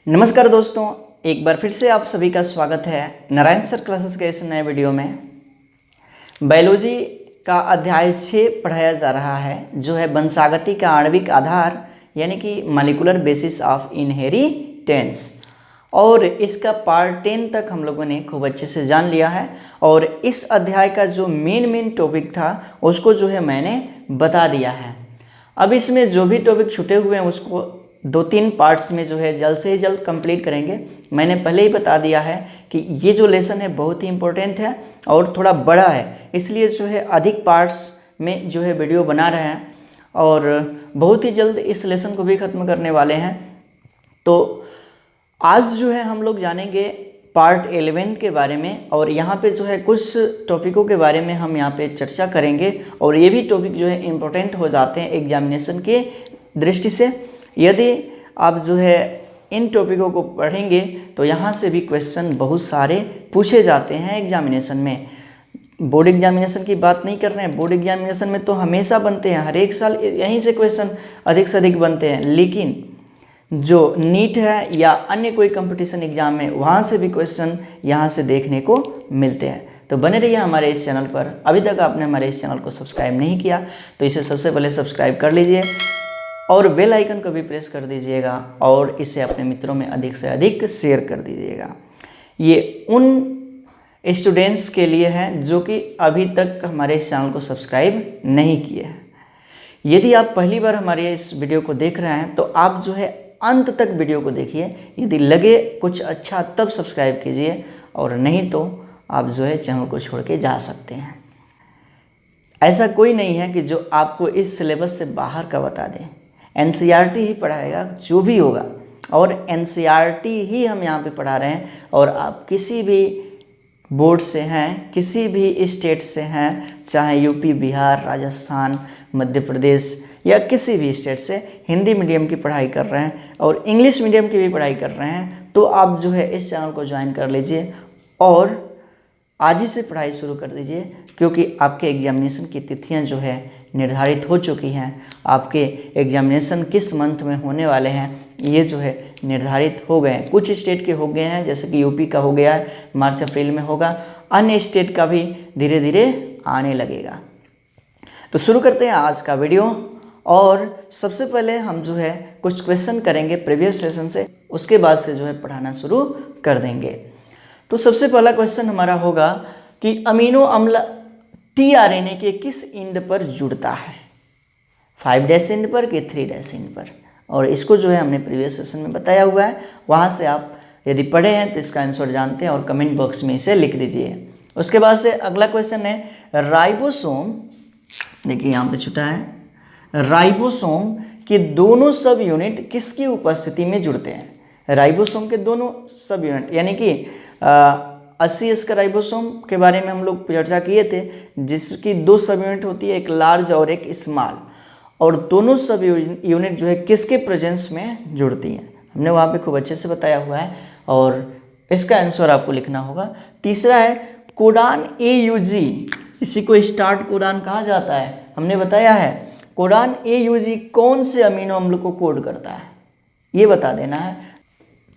नमस्कार दोस्तों, एक बार फिर से आप सभी का स्वागत है नारायण सर क्लासेस के इस नए वीडियो में। बायोलॉजी का अध्याय 6 पढ़ाया जा रहा है, जो है वंशागति का आणविक आधार यानी कि मॉलिक्यूलर बेसिस ऑफ इनहेरिटेंस। और इसका पार्ट 10 तक हम लोगों ने खूब अच्छे से जान लिया है। और इस अध्याय का जो मेन टॉपिक था उसको जो है मैंने बता दिया है। अब इसमें जो भी टॉपिक छूटे हुए हैं उसको 2-3 पार्ट्स में जो है जल्द से जल्द कंप्लीट करेंगे। मैंने पहले ही बता दिया है कि ये जो लेसन है बहुत ही इम्पोर्टेंट है और थोड़ा बड़ा है, इसलिए जो है अधिक पार्ट्स में जो है वीडियो बना रहे हैं और बहुत ही जल्द इस लेसन को भी ख़त्म करने वाले हैं। तो आज जो है हम लोग जानेंगे पार्ट 11 के बारे में, और यहाँ पे जो है कुछ टॉपिकों के बारे में हम यहाँ पे चर्चा करेंगे। और ये भी टॉपिक जो है इम्पोर्टेंट हो जाते हैं एग्जामिनेशन के दृष्टि से। यदि आप जो है इन टॉपिकों को पढ़ेंगे तो यहाँ से भी क्वेश्चन बहुत सारे पूछे जाते हैं एग्जामिनेशन में। बोर्ड एग्जामिनेशन की बात नहीं कर रहे हैं, बोर्ड एग्जामिनेशन में तो हमेशा बनते हैं, हर एक साल यहीं से क्वेश्चन अधिक से अधिक बनते हैं। लेकिन जो नीट है या अन्य कोई कंपटीशन एग्जाम है वहाँ से भी क्वेश्चन यहाँ से देखने को मिलते हैं। तो बने रहिए हमारे इस चैनल पर। अभी तक आपने हमारे इस चैनल को सब्सक्राइब नहीं किया तो इसे सबसे पहले सब्सक्राइब कर लीजिए और बेल आइकन को भी प्रेस कर दीजिएगा और इसे अपने मित्रों में अधिक से अधिक शेयर कर दीजिएगा। ये उन स्टूडेंट्स के लिए है जो कि अभी तक हमारे इस चैनल को सब्सक्राइब नहीं किए हैं। यदि आप पहली बार हमारे इस वीडियो को देख रहे हैं तो आप जो है अंत तक वीडियो को देखिए। यदि लगे कुछ अच्छा तब सब्सक्राइब कीजिए, और नहीं तो आप जो है चैनल को छोड़ के जा सकते हैं। ऐसा कोई नहीं है कि जो आपको इस सिलेबस से बाहर का बता दें। एनसीईआरटी ही पढ़ाएगा जो भी होगा, और एनसीईआरटी ही हम यहाँ पे पढ़ा रहे हैं। और आप किसी भी बोर्ड से हैं, किसी भी स्टेट से हैं, चाहे यूपी, बिहार, राजस्थान, मध्य प्रदेश या किसी भी स्टेट से हिंदी मीडियम की पढ़ाई कर रहे हैं और इंग्लिश मीडियम की भी पढ़ाई कर रहे हैं, तो आप जो है इस चैनल को ज्वाइन कर लीजिए और आज ही से पढ़ाई शुरू कर दीजिए। क्योंकि आपके एग्जामिनेशन की तिथियां जो है निर्धारित हो चुकी हैं। आपके एग्जामिनेशन किस मंथ में होने वाले हैं ये जो है निर्धारित हो गए हैं। कुछ स्टेट के हो गए हैं, जैसे कि यूपी का हो गया है, मार्च अप्रैल में होगा। अन्य स्टेट का भी धीरे धीरे आने लगेगा। तो शुरू करते हैं आज का वीडियो। और सबसे पहले हम जो है कुछ क्वेश्चन करेंगे प्रीवियस सेशन से, उसके बाद से जो है पढ़ाना शुरू कर देंगे। तो सबसे पहला क्वेश्चन हमारा होगा कि अमीनो अम्ल टीआरएनए के किस एंड पर जुड़ता है, 5' एंड पर कि 3' एंड पर। और इसको जो है हमने प्रीवियस सेशन में बताया हुआ है, वहाँ से आप यदि पढ़े हैं तो इसका आंसर जानते हैं और कमेंट बॉक्स में इसे लिख दीजिए। उसके बाद से अगला क्वेश्चन है राइबोसोम, देखिए यहाँ पे छुटा है, राइबोसोम के दोनों सब यूनिट किसकी उपस्थिति में जुड़ते हैं। राइबोसोम के दोनों सब यूनिट यानी कि 80S का राइबोसोम के बारे में हम लोग चर्चा किए थे, जिसकी 2 सब यूनिट होती है, एक लार्ज और एक स्मॉल। और दोनों सब यूनिट जो है किसके प्रेजेंस में जुड़ती हैं, हमने वहाँ पे खूब अच्छे से बताया हुआ है और इसका आंसर आपको लिखना होगा। तीसरा है कोडान AUG, इसी को स्टार्ट कोडान कहा जाता है, हमने बताया है। कोडान AUG कौन से अमीनो अम्ल को कोड करता है ये बता देना है।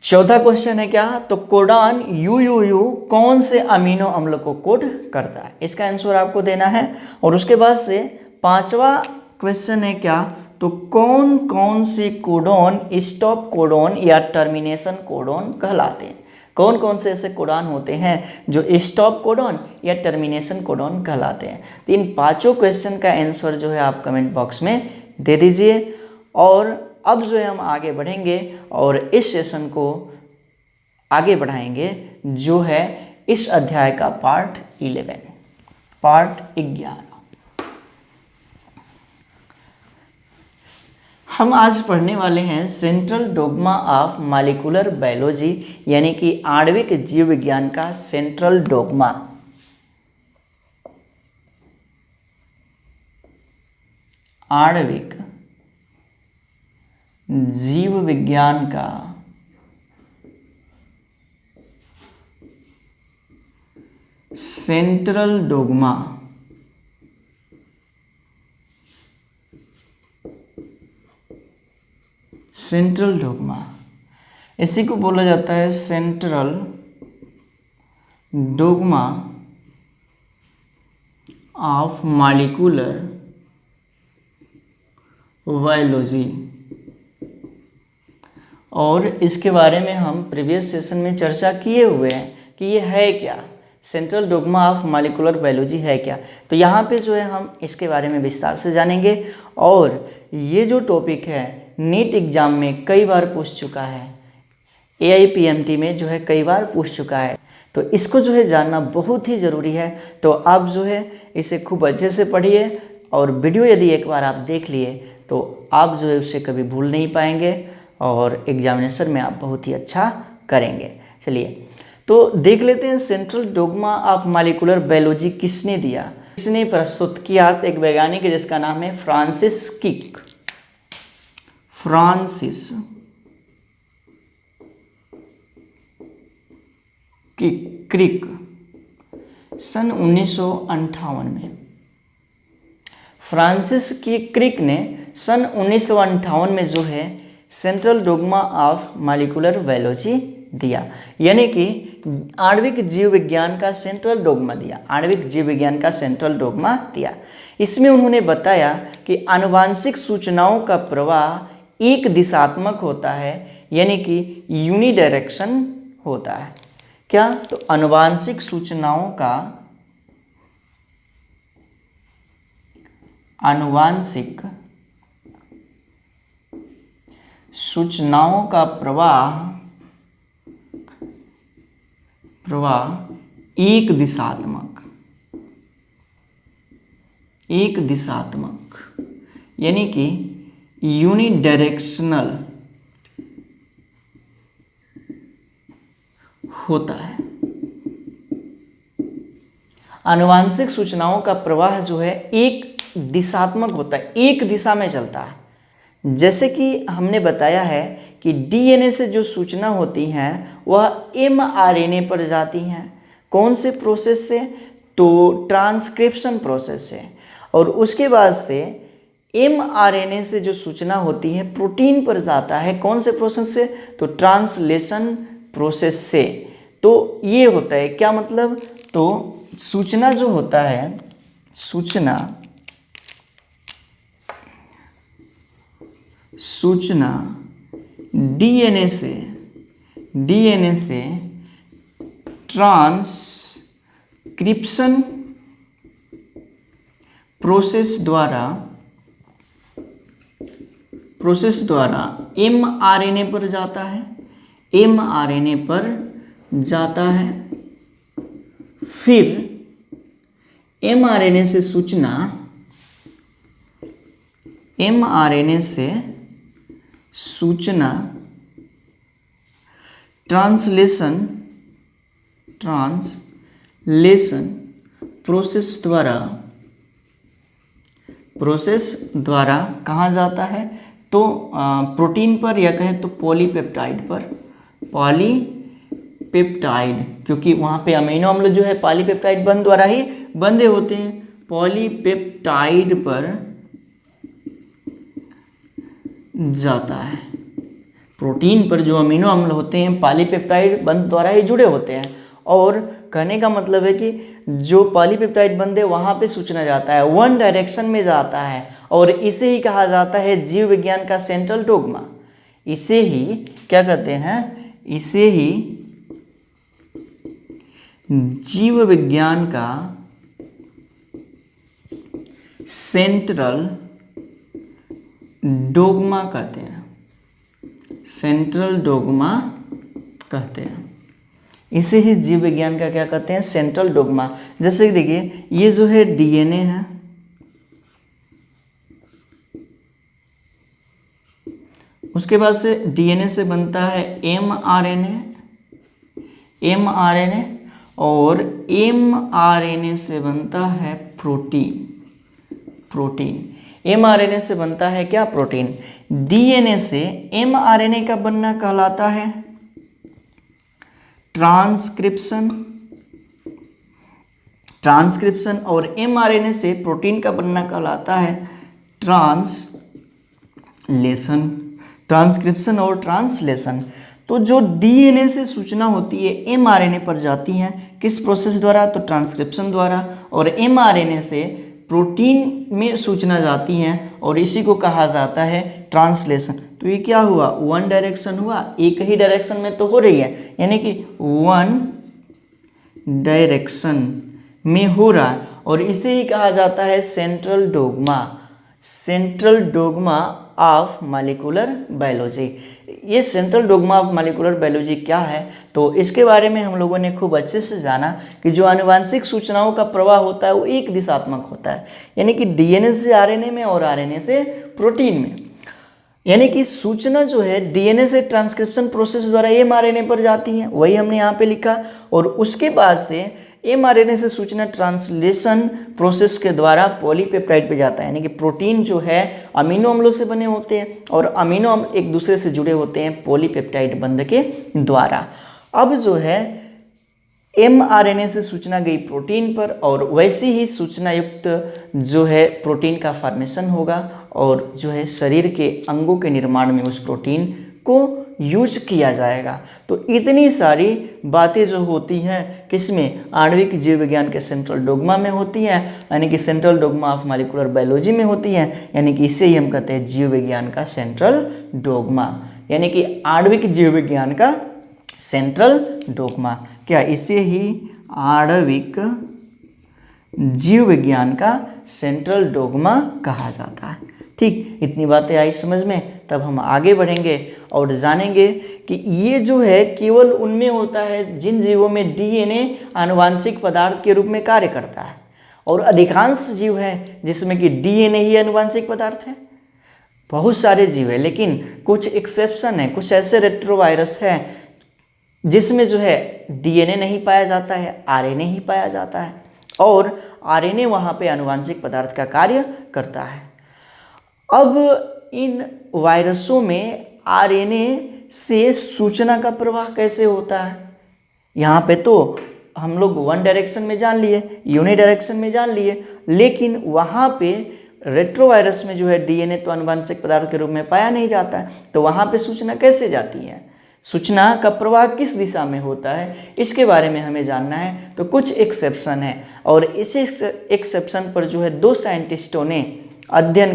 चौथा क्वेश्चन है क्या, तो कोडान UUU कौन से अमीनो अम्ल को कोड करता है, इसका आंसर आपको देना है। और उसके बाद से 5वां क्वेश्चन है क्या, तो कौन कौन से कोडॉन स्टॉप कोडॉन या टर्मिनेशन कोडॉन कहलाते हैं। कौन कौन से ऐसे कोडॉन होते हैं जो स्टॉप कोडॉन या टर्मिनेशन कोडॉन कहलाते हैं। तो इन 5 क्वेश्चन का आंसर जो है आप कमेंट बॉक्स में दे दीजिए। और अब जो है हम आगे बढ़ेंगे और इस सेशन को आगे बढ़ाएंगे, जो है इस अध्याय का पार्ट 11, पार्ट 11। हम आज पढ़ने वाले हैं central dogma of molecular biology, यानी कि आणविक जीव विज्ञान का सेंट्रल डोग्मा। आणविक जीव विज्ञान का सेंट्रल डोग्मा। सेंट्रल डोग्मा इसी को बोला जाता है central dogma of molecular biology. और इसके बारे में हम प्रीवियस सेशन में चर्चा किए हुए हैं कि ये है क्या, central dogma of molecular biology है क्या। तो यहाँ पे जो है हम इसके बारे में विस्तार से जानेंगे। और ये जो टॉपिक है नीट एग्जाम में कई बार पूछ चुका है, AIPMT में जो है कई बार पूछ चुका है, तो इसको जो है जानना बहुत ही ज़रूरी है। तो आप जो है इसे खूब अच्छे से पढ़िए, और वीडियो यदि एक बार आप देख लिए तो आप जो है उसे कभी भूल नहीं पाएंगे, और एग्जामिनेशन में आप बहुत ही अच्छा करेंगे। चलिए तो देख लेते हैं central dogma of molecular biology किसने दिया, किसने प्रस्तुत किया। तो एक वैज्ञानिक है जिसका नाम है फ्रांसिस क्रिक सन 1958 में। फ्रांसिस क्रिक ने सन 1958 में जो है central dogma of molecular biology दिया, यानी कि आणविक जीव विज्ञान का सेंट्रल डोग्मा दिया, आणविक जीव विज्ञान का सेंट्रल डोग्मा दिया। इसमें उन्होंने बताया कि आनुवांशिक सूचनाओं का प्रवाह एक दिशात्मक होता है, यानी कि यूनिडायरेक्शन होता है। क्या? तो आनुवांशिक सूचनाओं का प्रवाह एक दिशात्मक यानी कि यूनिडायरेक्शनल होता है। आनुवांशिक सूचनाओं का प्रवाह जो है एक दिशात्मक होता है, एक दिशा में चलता है। जैसे कि हमने बताया है कि DNA से जो सूचना होती हैं वह mRNA पर जाती हैं। कौन से प्रोसेस से? तो ट्रांसक्रिप्शन प्रोसेस से। और उसके बाद से mRNA से जो सूचना होती है प्रोटीन पर जाता है। कौन से प्रोसेस से? तो ट्रांसलेशन प्रोसेस से। तो ये होता है, क्या मतलब? तो सूचना जो होता है, सूचना DNA से ट्रांसक्रिप्शन प्रोसेस द्वारा mRNA पर जाता है, फिर mRNA से सूचना ट्रांसलेशन प्रोसेस द्वारा कहाँ जाता है? तो प्रोटीन पर, या कहें तो पॉलीपेप्टाइड पर। पॉलीपेप्टाइड, क्योंकि वहाँ पे अमीनो अम्ल जो है पॉलीपेप्टाइड बंध द्वारा ही बंधे होते हैं। पॉलीपेप्टाइड पर जाता है। प्रोटीन पर जो अमीनो अम्ल होते हैं पॉलीपेप्टाइड बंध द्वारा ही जुड़े होते हैं। और कहने का मतलब है कि जो पॉलीपेप्टाइड बंध है वहाँ पे सूचना जाता है, वन डायरेक्शन में जाता है, और इसे ही कहा जाता है जीव विज्ञान का सेंट्रल डोग्मा। इसे ही क्या कहते हैं? इसे ही जीव विज्ञान का सेंट्रल डोग्मा कहते हैं, सेंट्रल डोग्मा कहते हैं। इसे ही जीव विज्ञान का क्या कहते हैं? Central dogma. जैसे कि देखिए, ये जो है DNA है, उसके बाद से DNA से बनता है mRNA, और mRNA से बनता है प्रोटीन। mRNA से बनता है क्या? प्रोटीन। DNA से mRNA का बनना कहलाता है ट्रांसक्रिप्शन, और mRNA से प्रोटीन का बनना कहलाता है ट्रांसलेशन। ट्रांसक्रिप्शन और ट्रांसलेशन। तो जो डीएनए से सूचना होती है एमआरएनए पर जाती है, किस प्रोसेस द्वारा? तो ट्रांसक्रिप्शन द्वारा। और एमआरएनए से प्रोटीन में सूचना जाती है और इसी को कहा जाता है ट्रांसलेशन। तो ये क्या हुआ? वन डायरेक्शन हुआ, एक ही डायरेक्शन में तो हो रही है, यानी कि वन डायरेक्शन में हो रहा है और इसे ही कहा जाता है central dogma, central dogma of molecular biology. ये central dogma of molecular biology क्या है? तो इसके बारे में हम लोगों ने खूब अच्छे से जाना कि जो आनुवांशिक सूचनाओं का प्रवाह होता है वो एक दिशात्मक होता है, यानी कि डीएनए से आरएनए में और आरएनए से प्रोटीन में। यानी कि सूचना जो है डीएनए से ट्रांसक्रिप्शन प्रोसेस द्वारा एमआरएनए पर जाती है, वही हमने यहाँ पे लिखा। और उसके बाद से एमआरएनए से सूचना ट्रांसलेशन प्रोसेस के द्वारा पॉलीपेप्टाइड पे जाता है, यानी कि प्रोटीन जो है अमीनो अम्लों से बने होते हैं और अमीनो अम्ल एक दूसरे से जुड़े होते हैं पॉलीपेप्टाइड बंध के द्वारा। अब जो है एमआरएनए से सूचना गई प्रोटीन पर और वैसी ही सूचना युक्त जो है प्रोटीन का फॉर्मेशन होगा और जो है शरीर के अंगों के निर्माण में उस प्रोटीन को यूज किया जाएगा। तो इतनी सारी बातें जो होती हैं किसमें? आणविक जीव विज्ञान के सेंट्रल डोग्मा में होती हैं, यानी कि central dogma of molecular biology में होती हैं, यानी कि इसे ही हम कहते हैं जीव विज्ञान का सेंट्रल डोग्मा, यानी कि आणविक जीव विज्ञान का सेंट्रल डोग्मा। क्या इसे ही आणविक जीव विज्ञान का सेंट्रल डोग्मा कहा जाता है? ठीक, इतनी बातें आई समझ में। तब हम आगे बढ़ेंगे और जानेंगे कि ये जो है केवल उनमें होता है जिन जीवों में डीएनए आनुवांशिक पदार्थ के रूप में कार्य करता है, और अधिकांश जीव हैं जिसमें कि डीएनए ही आनुवांशिक पदार्थ है। बहुत सारे जीव है, लेकिन कुछ एक्सेप्शन है, कुछ ऐसे रेट्रोवायरस हैं जिसमें जो है डीएनए नहीं पाया जाता है, आरएनए ही पाया जाता है और आरएनए वहाँ पे आनुवांशिक पदार्थ का कार्य करता है। अब इन वायरसों में आरएनए से सूचना का प्रवाह कैसे होता है? यहाँ पे तो हम लोग वन डायरेक्शन में जान लिए, यूनि डायरेक्शन में जान लिए, लेकिन वहाँ पे रेट्रोवायरस में जो है डीएनए तो आनुवांशिक पदार्थ के रूप में पाया नहीं जाता है, तो वहाँ पे सूचना कैसे जाती है? सूचना का प्रवाह किस दिशा में होता है, इसके बारे में हमें जानना है। तो कुछ एक्सेप्शन है और इस एक्सेप्शन पर जो है दो साइंटिस्टों ने अध्ययन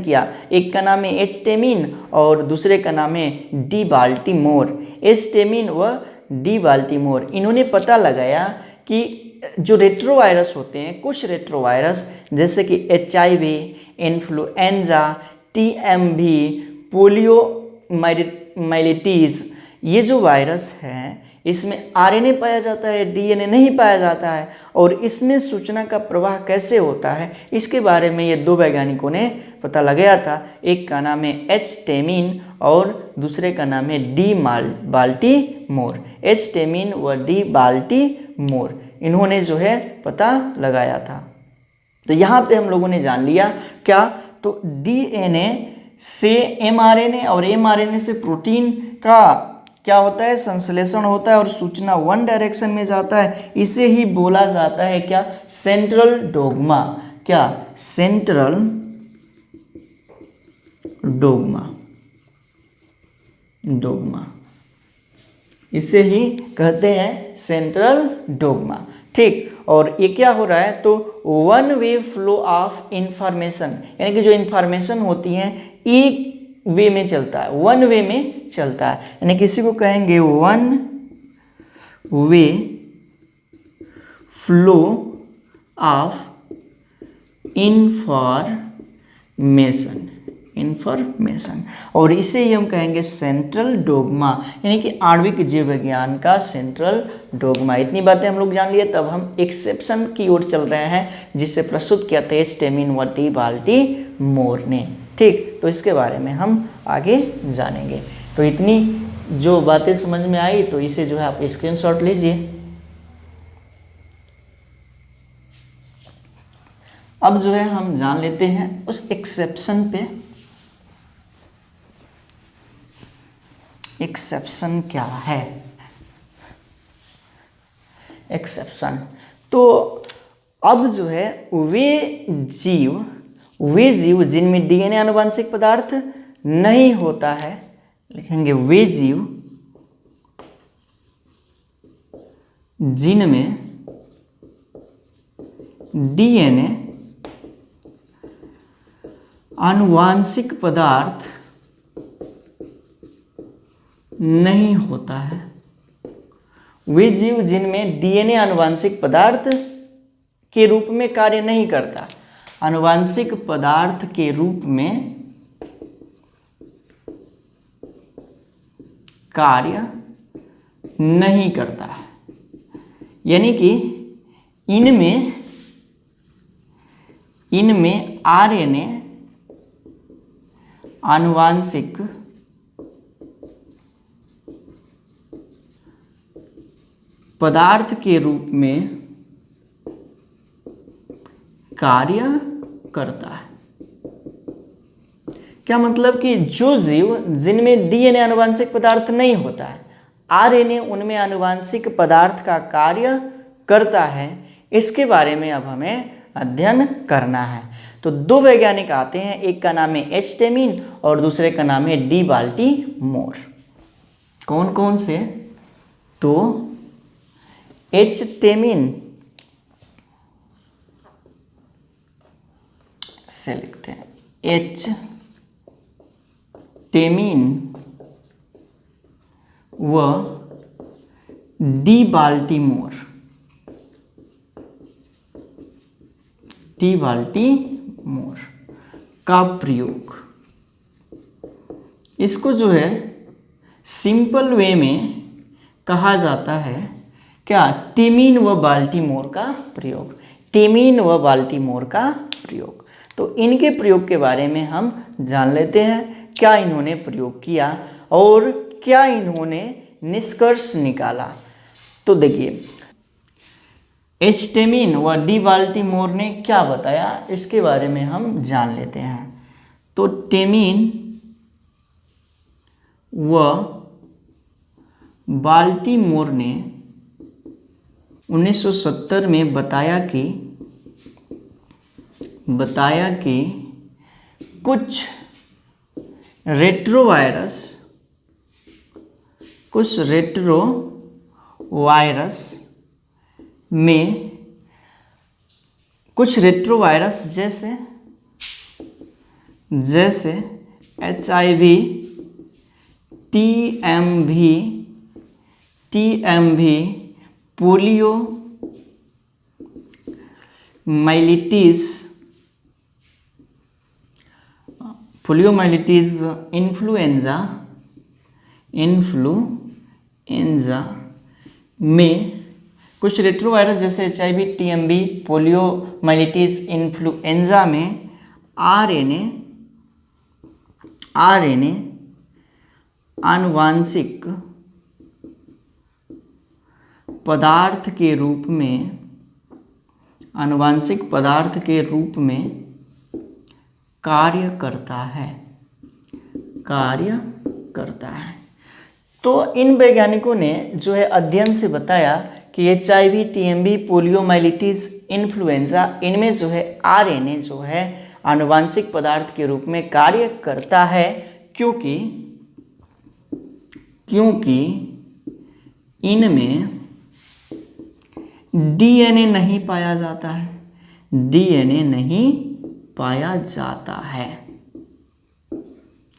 किया। एक का नाम है एच टेमिन और दूसरे का नाम है डी बाल्टीमोर। एच टेमिन व डी बाल्टीमोर, इन्होंने पता लगाया कि जो रेट्रोवायरस होते हैं, कुछ रेट्रोवायरस जैसे कि HIV, इन्फ्लुएंजा, TMV, पोलियोमाइलिटीज, ये जो वायरस हैं इसमें आरएनए पाया जाता है, डीएनए नहीं पाया जाता है। और इसमें सूचना का प्रवाह कैसे होता है, इसके बारे में ये दो वैज्ञानिकों ने पता लगाया था। एक का नाम है एच टेमिन और दूसरे का नाम है डी बाल्टीमोर। एच टेमिन व डी बाल्टीमोर, इन्होंने जो है पता लगाया था। तो यहाँ पे हम लोगों ने जान लिया क्या? तो डीएनए से एमआरएनए और एमआरएनए से प्रोटीन का क्या होता है? संश्लेषण होता है और सूचना वन डायरेक्शन में जाता है। इसे ही बोला जाता है क्या? Central dogma. क्या? सेंट्रल डोग्मा, इसे ही कहते हैं सेंट्रल डोग्मा। ठीक, और ये क्या हो रहा है? तो one way flow of information, यानी कि जो इंफॉर्मेशन होती है एक वे में चलता है, वन वे में चलता है, यानी किसी को कहेंगे one way flow of information, और इसे ही हम कहेंगे सेंट्रल डोग्मा, यानी कि आणविक जीव विज्ञान का सेंट्रल डोग्मा। इतनी बातें हम लोग जान लिए। तब हम एक्सेप्शन की ओर चल रहे हैं जिसे प्रस्तुत किया था एच टेमिन व डी बाल्टीमोर ने। ठीक, तो इसके बारे में हम आगे जानेंगे। तो इतनी जो बातें समझ में आई तो इसे जो है आप स्क्रीनशॉट लीजिए। अब जो है हम जान लेते हैं उस एक्सेप्शन पे। एक्सेप्शन क्या है? एक्सेप्शन तो अब जो है वे जीव जिनमें डीएनए आनुवांशिक पदार्थ नहीं होता है, लिखेंगे वे जीव जिनमें डीएनए आनुवांशिक पदार्थ नहीं होता है। वे जीव जिनमें डीएनए आनुवांशिक पदार्थ के रूप में कार्य नहीं करता, आनुवांशिक पदार्थ के रूप में कार्य नहीं करता है, यानी कि इनमें आरएनए आनुवांशिक पदार्थ के रूप में कार्य करता है। क्या मतलब कि जो जीव जिनमें डीएनए आनुवांशिक पदार्थ नहीं होता है, आरएनए उनमें आनुवांशिक पदार्थ का कार्य करता है, इसके बारे में अब हमें अध्ययन करना है। तो दो वैज्ञानिक आते हैं, एक का नाम है एच टेमिन और दूसरे का नाम है डी बाल्टीमोर। कौन कौन से? तो एच टेमिन से लिखते हैं, एच टेमिन व डी बाल्टीमोर का प्रयोग, इसको जो है सिंपल वे में कहा जाता है क्या? टेमिन व बाल्टीमोर का प्रयोग, टेमिन व बाल्टीमोर का प्रयोग। तो इनके प्रयोग के बारे में हम जान लेते हैं, क्या इन्होंने प्रयोग किया और क्या इन्होंने निष्कर्ष निकाला। तो देखिए, एच टेमिन व डी बाल्टीमोर ने क्या बताया, इसके बारे में हम जान लेते हैं। तो टेमिन व बाल्टीमोर ने 1970 में बताया कि कुछ रेट्रोवायरस में कुछ रेट्रोवायरस जैसे HIV, TMV, पोलियो माइलिटीज, इन्फ्लुएंजा में कुछ रेट्रोवायरस जैसे HIV, TMV, पोलियो माइलिटीज, इन्फ्लुएंजा में आरएनए आनुवांशिक पदार्थ के रूप में कार्य करता है। तो इन वैज्ञानिकों ने जो है अध्ययन से बताया कि HIV, TMV, पोलियोमाइलिटीज, इन्फ्लुएंजा, इनमें जो है आरएनए जो है आनुवांशिक पदार्थ के रूप में कार्य करता है, क्योंकि इनमें डीएनए नहीं पाया जाता है।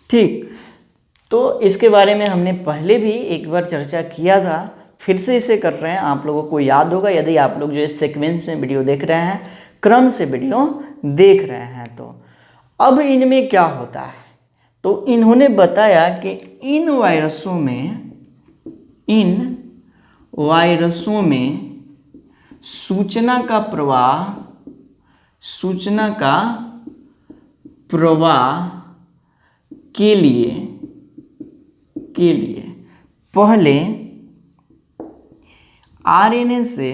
ठीक, तो इसके बारे में हमने पहले भी एक बार चर्चा किया था, फिर से इसे कर रहे हैं। आप लोगों को याद होगा यदि आप लोग जो इस सीक्वेंस में वीडियो देख रहे हैं, क्रम से वीडियो देख रहे हैं। तो अब इनमें क्या होता है, तो इन्होंने बताया कि इन वायरसों में सूचना का प्रवाह के लिए पहले आरएनए से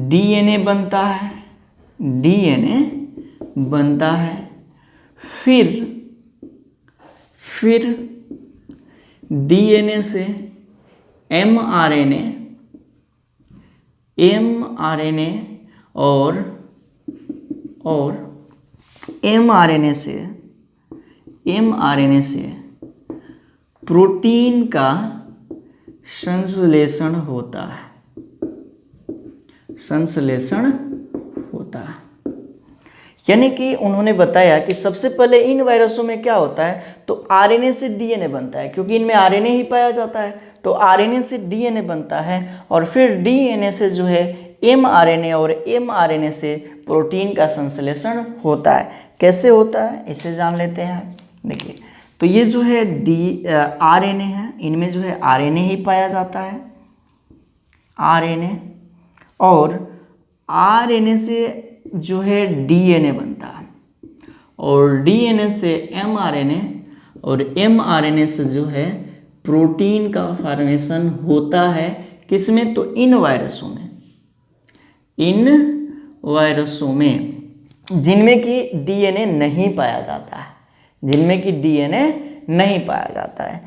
डीएनए बनता है, फिर डीएनए से एमआरएनए और एमआरएनए से mRNA से प्रोटीन का संश्लेषण होता है, संश्लेषण होता है। यानी कि उन्होंने बताया कि सबसे पहले इन वायरसों में क्या होता है, तो आरएनए से डीएनए बनता है, क्योंकि इनमें आरएनए ही पाया जाता है, तो आरएनए से डीएनए बनता है और फिर डीएनए से जो है एमआरएनए और एमआरएनए से प्रोटीन का संश्लेषण होता है। कैसे होता है इसे जान लेते हैं। देखिए, तो ये जो है आरएनए है, इनमें जो है आरएनए ही पाया जाता है, आरएनए, और आरएनए से जो है डीएनए बनता है और डीएनए से एमआरएनए और एमआरएनए से जो है प्रोटीन का फॉर्मेशन होता है। किसमें, तो इन वायरसों में, इन वायरसों में जिनमें कि डीएनए नहीं पाया जाता है, जिनमें कि डीएनए नहीं पाया जाता है।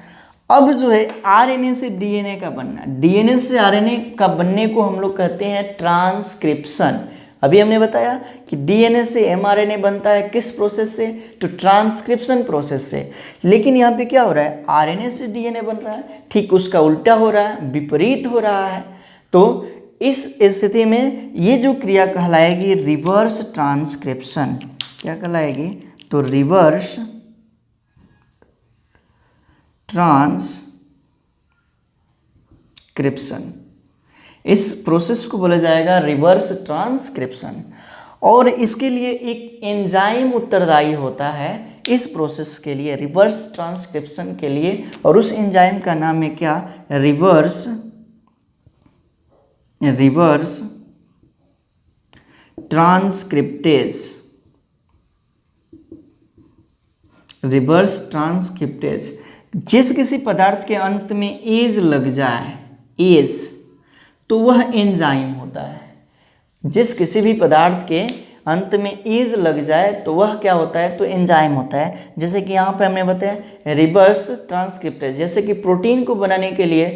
अब जो है आरएनए से डीएनए का बनना, डीएनए से आरएनए का बनने को हम लोग कहते हैं ट्रांसक्रिप्शन। अभी हमने बताया कि डीएनए से एमआरएनए बनता है, किस प्रोसेस से, तो ट्रांसक्रिप्शन प्रोसेस से। लेकिन यहाँ पे क्या हो रहा है, आरएनए से डीएनए बन रहा है, ठीक उसका उल्टा हो रहा है, विपरीत हो रहा है। तो इस स्थिति में ये जो क्रिया कहलाएगी रिवर्स ट्रांसक्रिप्शन। क्या कहलाएगी, तो रिवर्स ट्रांसक्रिप्शन। इस प्रोसेस को बोला जाएगा रिवर्स ट्रांसक्रिप्शन। और इसके लिए एक एंजाइम उत्तरदायी होता है इस प्रोसेस के लिए, रिवर्स ट्रांसक्रिप्शन के लिए, और उस एंजाइम का नाम है क्या, रिवर्स ट्रांसक्रिप्टेज। Reverse transcriptase. जिस किसी पदार्थ के अंत में एज लग जाए, एज, तो वह एंजाइम होता है। जिस किसी भी पदार्थ के अंत में एज लग जाए तो वह क्या होता है, तो एंजाइम होता है। जैसे कि यहाँ पे हमने बताया रिवर्स ट्रांसक्रिप्टेज, जैसे कि प्रोटीन को बनाने के लिए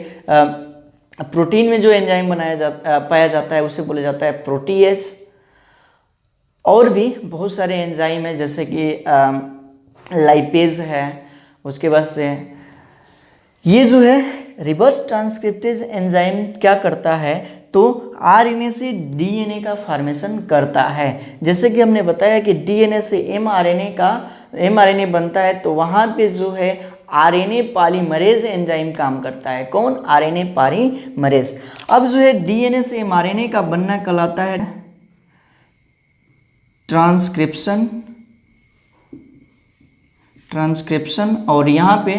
प्रोटीन में जो एंजाइम पाया जाता है उसे बोला जाता है प्रोटीएज। और भी बहुत सारे एंजाइम हैं, जैसे कि लाइपेज है, उसके बाद से ये जो है रिवर्स ट्रांसक्रिप्टेज एंजाइम क्या करता है, तो आरएनए से डीएनए का फॉर्मेशन करता है। जैसे कि हमने बताया कि डीएनए से एमआरएनए बनता है, तो वहाँ पे जो है आरएनए पॉलीमरेज एंजाइम काम करता है। कौन, आरएनए पॉलीमरेज। अब जो है डीएनए से एमआरएनए का बनना कहलाता है ट्रांसक्रिप्शन। और यहाँ पे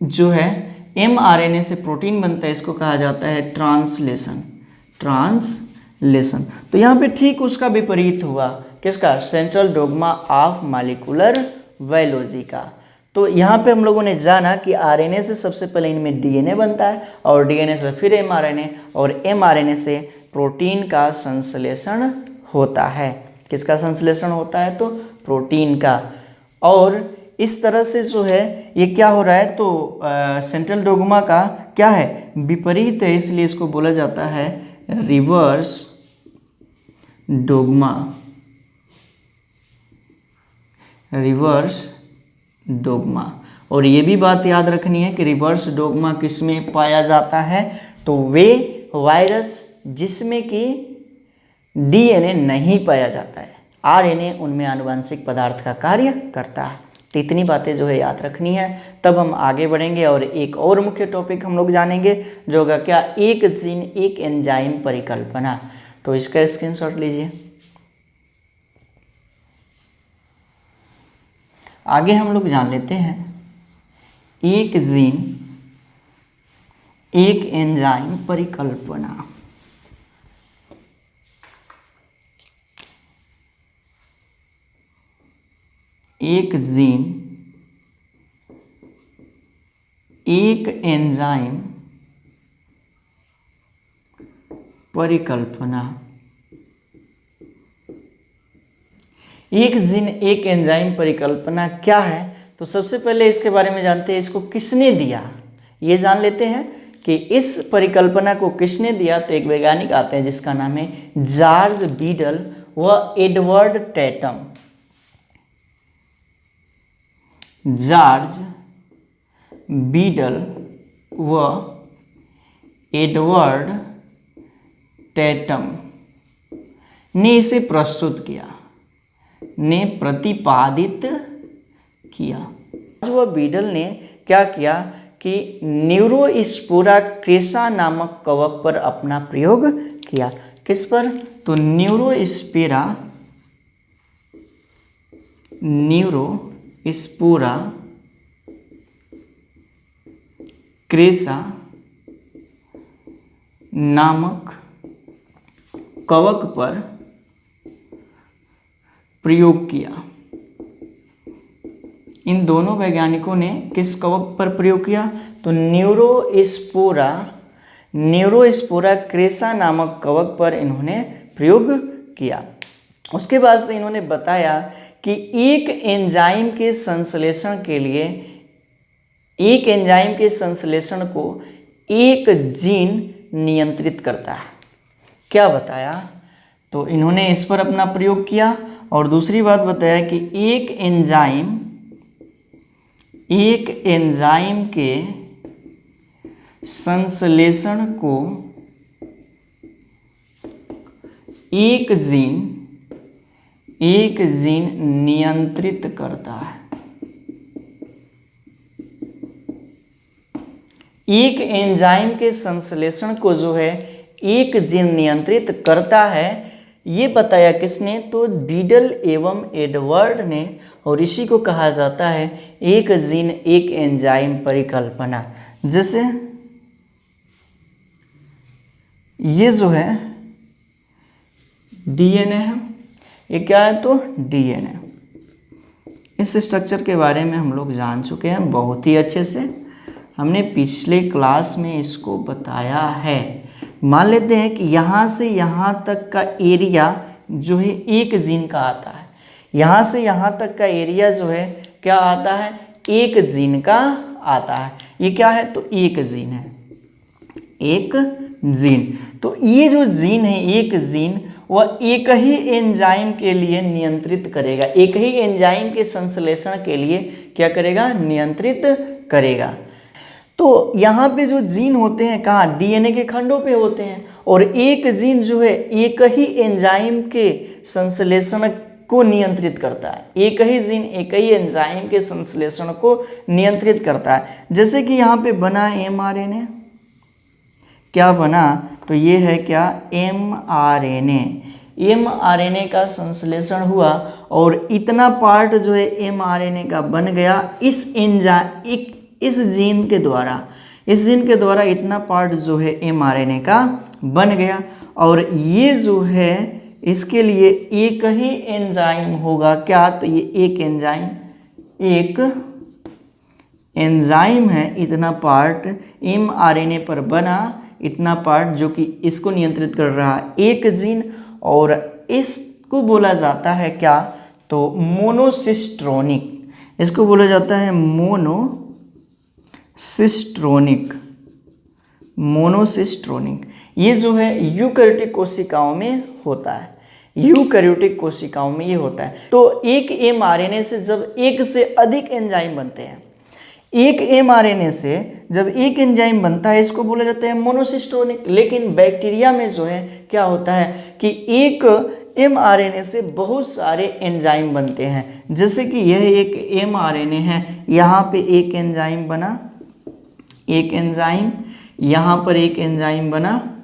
जो है एमआरएनए से प्रोटीन बनता है, इसको कहा जाता है ट्रांसलेशन। तो यहाँ पे ठीक उसका विपरीत हुआ, किसका, central dogma of molecular biology का। तो यहाँ पे हम लोगों ने जाना कि आरएनए से सबसे पहले इनमें डीएनए बनता है और डीएनए से फिर एमआरएनए और एमआरएनए से प्रोटीन का संश्लेषण होता है। किसका संश्लेषण होता है, तो प्रोटीन का। और इस तरह से जो है ये क्या हो रहा है, तो सेंट्रल डोग्मा का क्या है, विपरीत है, इसलिए इसको बोला जाता है रिवर्स डोग्मा। Reverse dogma. और ये भी बात याद रखनी है कि रिवर्स डोग्मा किस में पाया जाता है, तो वे वायरस जिसमें कि डीएनए नहीं पाया जाता है, आरएनए उनमें आनुवंशिक पदार्थ का कार्य करता है। तो इतनी बातें जो है याद रखनी है, तब हम आगे बढ़ेंगे और एक और मुख्य टॉपिक हम लोग जानेंगे जो होगा क्या, एक जीन एक एंजाइम परिकल्पना। तो इसका स्क्रीनशॉट लीजिए। आगे हम लोग जान लेते हैं एक जीन एक एंजाइम परिकल्पना। एक जीन एक एंजाइम परिकल्पना। एक जीन एक एंजाइम परिकल्पना क्या है, तो सबसे पहले इसके बारे में जानते हैं, इसको किसने दिया, ये जान लेते हैं कि इस परिकल्पना को किसने दिया। तो एक वैज्ञानिक आते हैं जिसका नाम है जॉर्ज बीडल व एडवर्ड टैटम। जॉर्ज बीडल व एडवर्ड टैटम ने इसे प्रस्तुत किया, ने प्रतिपादित किया। वह बीडल ने क्या किया कि न्यूरोस्पोरा क्रेसा नामक कवक पर अपना प्रयोग किया। किस पर? तो न्यूरोस्पोरा क्रेसा नामक कवक पर प्रयोग किया। इन दोनों वैज्ञानिकों ने किस कवक पर प्रयोग किया? तो न्यूरोस्पोरा क्रेसा नामक कवक पर इन्होंने प्रयोग किया। उसके बाद से इन्होंने बताया कि एक एंजाइम के संश्लेषण के लिए, एक एंजाइम के संश्लेषण को एक जीन नियंत्रित करता है। क्या बताया? तो इन्होंने इस पर अपना प्रयोग किया। और दूसरी बात बताया कि एक एंजाइम के संश्लेषण को एक जीन नियंत्रित करता है। एक एंजाइम के संश्लेषण को जो है एक जीन नियंत्रित करता है, ये बताया किसने? तो बीडल एवं एडवर्ड ने। और इसी को कहा जाता है एक जीन एक एंजाइम परिकल्पना। जैसे ये जो है डीएनए है, ये क्या है? तो डीएनए। इस स्ट्रक्चर के बारे में हम लोग जान चुके हैं बहुत ही अच्छे से, हमने पिछले क्लास में इसको बताया है। मान लेते हैं कि यहाँ से यहाँ तक का एरिया जो है एक जीन का आता है। यहाँ से यहाँ तक का एरिया जो है क्या आता है? एक जीन का आता है। ये क्या है? तो एक जीन है, एक जीन। तो ये जो जीन है, एक जीन, वह एक ही एंजाइम के लिए नियंत्रित करेगा, एक ही एंजाइम के संश्लेषण के लिए क्या करेगा? नियंत्रित करेगा। तो यहाँ पे जो जीन होते हैं कहाँ? डीएनए के खंडों पे होते हैं। और एक जीन जो है एक ही एंजाइम के संश्लेषण को नियंत्रित करता है। एक ही जीन एक ही एंजाइम के संश्लेषण को नियंत्रित करता है। जैसे कि यहाँ पे बना एमआरएनए, क्या बना? तो ये है क्या? एमआरएनए। एमआरएनए का संश्लेषण हुआ और इतना पार्ट जो है एमआरएनए का बन गया इस जीन के द्वारा इतना पार्ट जो है एमआरएनए का बन गया। और ये जो है इसके लिए एक ही एंजाइम होगा। क्या? तो ये एक एंजाइम है, इतना पार्ट एमआरएनए पर बना, इतना पार्ट जो कि इसको नियंत्रित कर रहा है एक जीन। और इसको बोला जाता है क्या? तो मोनोसिस्ट्रोनिक। इसको बोला जाता है मोनोसिस्ट्रोनिक। ये जो है यूकैरियोटिक कोशिकाओं में होता है, यूकैरियोटिक कोशिकाओं में ये होता है। तो एक एमआरएनए से जब एक से अधिक एंजाइम बनते हैं, एक एमआरएनए से जब एक एंजाइम बनता है, इसको बोला जाता है मोनोसिस्ट्रोनिक। लेकिन बैक्टीरिया में जो है क्या होता है कि एक एमआरएनए से बहुत सारे एंजाइम बनते हैं। जैसे कि यह एक एमआरएनए है, यहाँ पे एक एंजाइम बना, एक एंजाइम, यहाँ पर एक एंजाइम बना,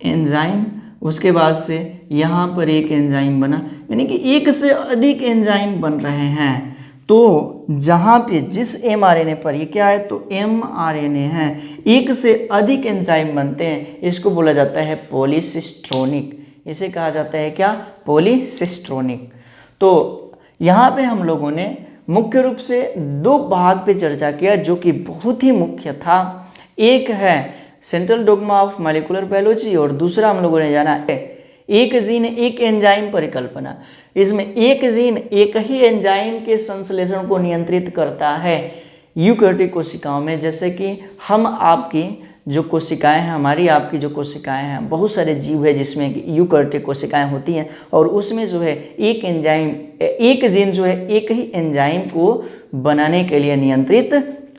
एंजाइम, उसके बाद से यहाँ पर एक एंजाइम बना, यानी कि एक से अधिक एंजाइम बन रहे हैं। तो जहाँ पे जिस एमआरएनए पर ये क्या है? तो एमआरएनए है, एक से अधिक एंजाइम बनते हैं, इसको बोला जाता है पॉलीसिस्ट्रोनिक। इसे कहा जाता है क्या? पॉलीसिस्ट्रोनिक। तो यहाँ पे हम लोगों ने मुख्य रूप से दो भाग पे चर्चा किया जो कि बहुत ही मुख्य था। एक है central dogma of molecular biology और दूसरा हम लोगों ने जाना है एक जीन एक एंजाइम परिकल्पना। इसमें एक जीन एक ही एंजाइम के संश्लेषण को नियंत्रित करता है यूकैरियोटिक कोशिकाओं में। जैसे कि हम आपकी जो कोशिकाएं हैं, हमारी आपकी जो कोशिकाएं हैं, बहुत सारे जीव है जिसमें यूकैरियोटिक कोशिकाएं होती हैं, और उसमें जो है एक एंजाइम, एक जीन जो है एक ही एंजाइम को बनाने के लिए नियंत्रित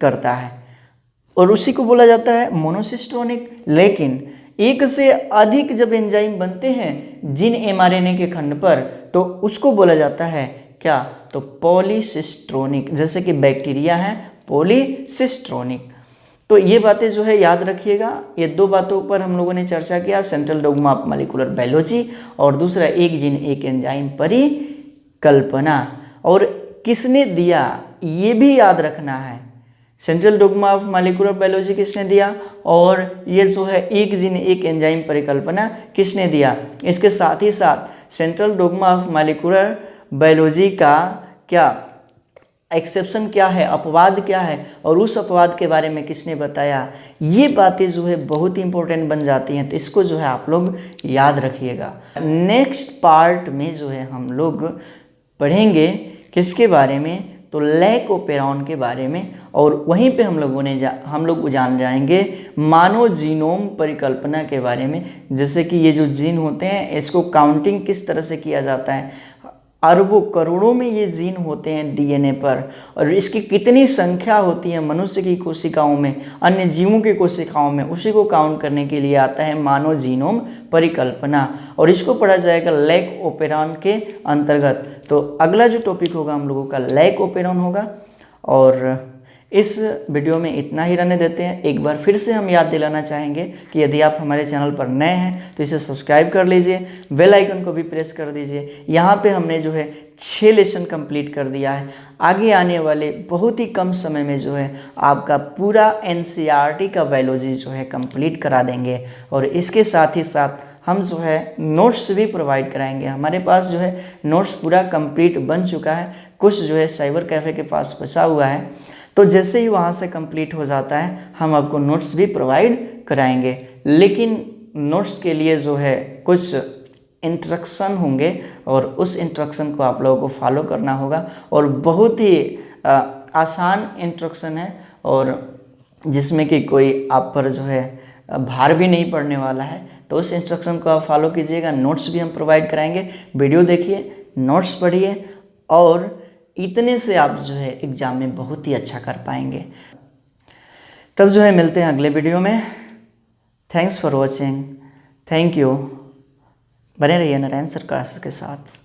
करता है और उसी को बोला जाता है मोनोसिस्टोनिक। लेकिन एक से अधिक जब एंजाइम बनते हैं जिन mRNA के खंड पर, तो उसको बोला जाता है क्या, तो पॉलीसिस्ट्रोनिक। जैसे कि बैक्टीरिया है पॉलीसिस्ट्रोनिक। तो ये बातें जो है याद रखिएगा। ये दो बातों पर हम लोगों ने चर्चा किया, central dogma of molecular biology और दूसरा एक जीन एक एंजाइम परिकल्पना। और किसने दिया ये भी याद रखना है, central dogma of molecular biology किसने दिया और ये जो है एक जीन एक एंजाइम परिकल्पना किसने दिया। इसके साथ ही साथ central dogma of molecular biology का क्या एक्सेप्शन क्या है, अपवाद क्या है, और उस अपवाद के बारे में किसने बताया। ये बातें जो है बहुत इंपॉर्टेंट बन जाती हैं, तो इसको जो है आप लोग याद रखिएगा। नेक्स्ट पार्ट में जो है हम लोग पढ़ेंगे किसके बारे में, तो लैकोपेरॉन के बारे में, और वहीं पे हम लोग जान जाएंगे मानव जीनोम परिकल्पना के बारे में। जैसे कि ये जो जीन होते हैं इसको काउंटिंग किस तरह से किया जाता है, अरबों करोड़ों में ये जीन होते हैं डीएनए पर, और इसकी कितनी संख्या होती है मनुष्य की कोशिकाओं में, अन्य जीवों की कोशिकाओं में, उसी को काउंट करने के लिए आता है मानव जीनोम परिकल्पना, और इसको पढ़ा जाएगा लैकोपेरॉन के अंतर्गत। तो अगला जो टॉपिक होगा हम लोगों का लैकोपेरॉन होगा। और इस वीडियो में इतना ही रहने देते हैं। एक बार फिर से हम याद दिलाना चाहेंगे कि यदि आप हमारे चैनल पर नए हैं तो इसे सब्सक्राइब कर लीजिए, बेल आइकन को भी प्रेस कर दीजिए। यहाँ पे हमने जो है 6 लेसन कंप्लीट कर दिया है। आगे आने वाले बहुत ही कम समय में जो है आपका पूरा NCERT का बायोलॉजी जो है कंप्लीट करा देंगे, और इसके साथ ही साथ हम जो है नोट्स भी प्रोवाइड कराएंगे। हमारे पास जो है नोट्स पूरा कंप्लीट बन चुका है, कुछ जो है साइबर कैफ़े के पास बचा हुआ है, तो जैसे ही वहाँ से कंप्लीट हो जाता है हम आपको नोट्स भी प्रोवाइड कराएंगे। लेकिन नोट्स के लिए जो है कुछ इंस्ट्रक्शन होंगे और उस इंस्ट्रक्शन को आप लोगों को फॉलो करना होगा, और बहुत ही आसान इंस्ट्रक्शन है, और जिसमें कि कोई आप पर जो है भार भी नहीं पड़ने वाला है। तो उस इंस्ट्रक्शन को आप फॉलो कीजिएगा। नोट्स भी हम प्रोवाइड कराएंगे, वीडियो देखिए, नोट्स पढ़िए, और इतने से आप जो है एग्ज़ाम में बहुत ही अच्छा कर पाएंगे। तब जो है मिलते हैं अगले वीडियो में। Thanks for watching, thank you. बने रहिए नारायण सर क्लासेस के साथ।